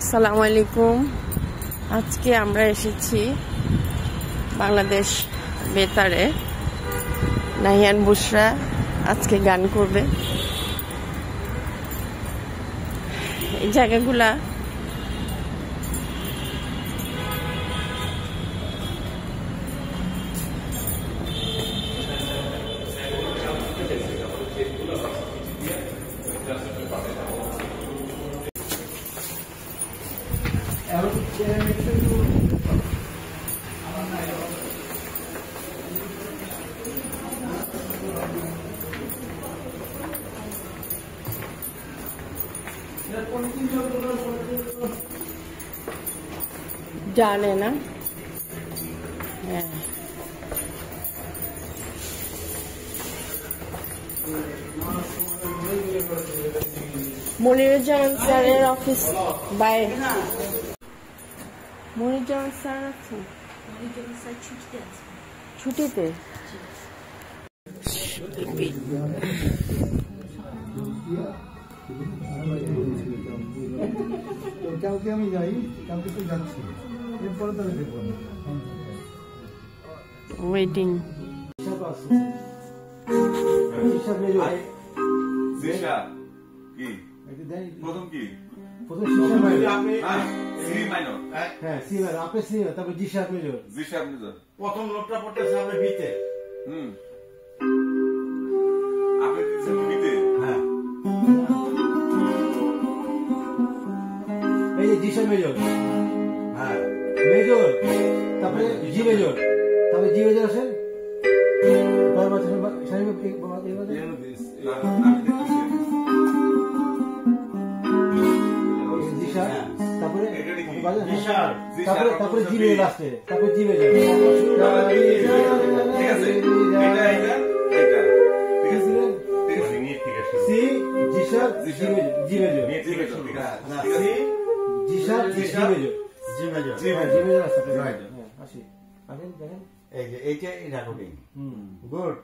আসসালামু আলাইকুম। আজকে আমরা এসেছি বাংলাদেশ বেতারে। নাহিয়ান বুশরা আজকে গান করবে। এই জায়গাগুলা জানে না। মনিরুজ্জামান স্যারের অফিস বাইরে। মনিরুজ্জামান স্যার আছে, ছুটিতে। কালকে আমি যাই, কালকে তো যাচ্ছি, এরপরে তো আমি দেখবো না। ওয়েটিং। প্রথম নোটটা পড়তেছে আপনি বিতে। হ্যাঁ, এই যে জিসা মেজর। হ্যাঁ, মেজর, তারপরে জি মেজর, তারপরে জি মেজর আছে। তারপরে জি মেজর আসছে, তারপরে জি মেজর। ঠিক আছে, সি জিসা জি মেজর, জিসা G major, G major, G major আছে। আসি আসেন দেখেন, এই যে এইটাই রেকর্ডিং। গুড।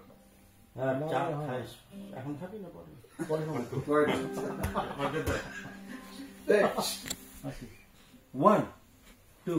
এখন থাকি না, পরে আসি। 1 2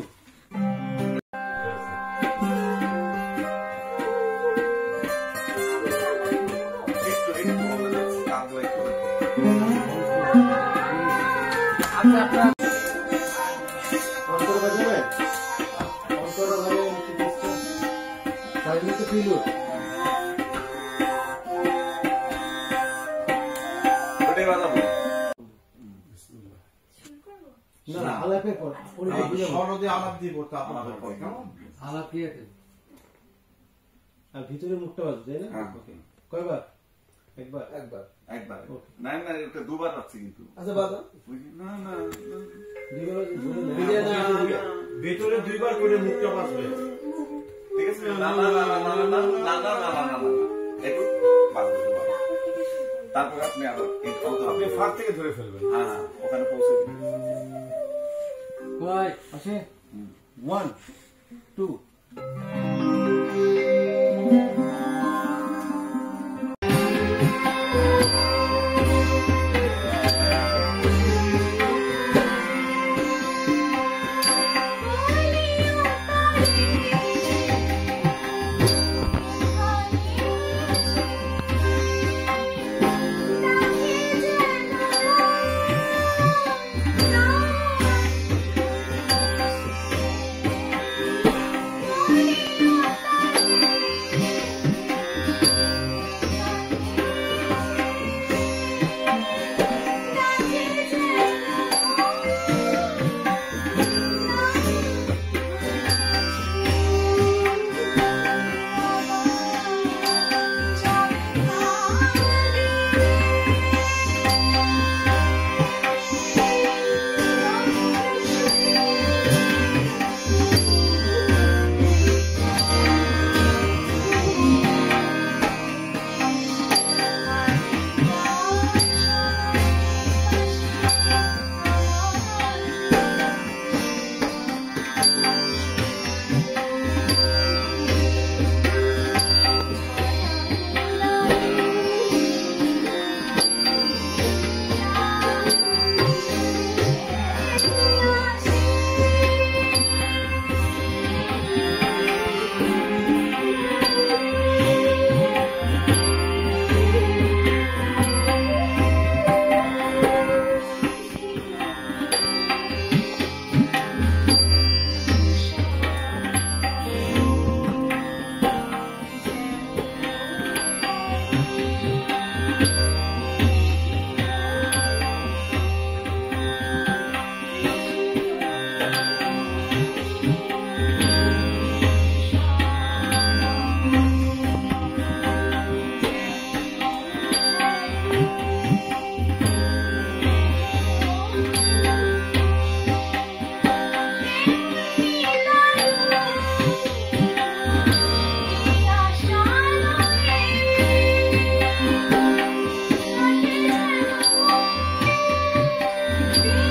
ভিতরে মুখটা বাজবে, তাই না? কয়বার? একবার একবার একবার না না, এটা দুবার আছে কিন্তু। আচ্ছা বাজা না না, ভিতরে দুইবার করে মুখটা বাজবে। ঠিক আছে, না না না না না না না না না না, একটু বাজবে। তারপর আপনি আবার আপনি ফাঁক থেকে ধরে ফেলবেন। হ্যাঁ, ওখানে পৌঁছে দিবেন। কয় আছে? 1 2 Thank you. Thank you.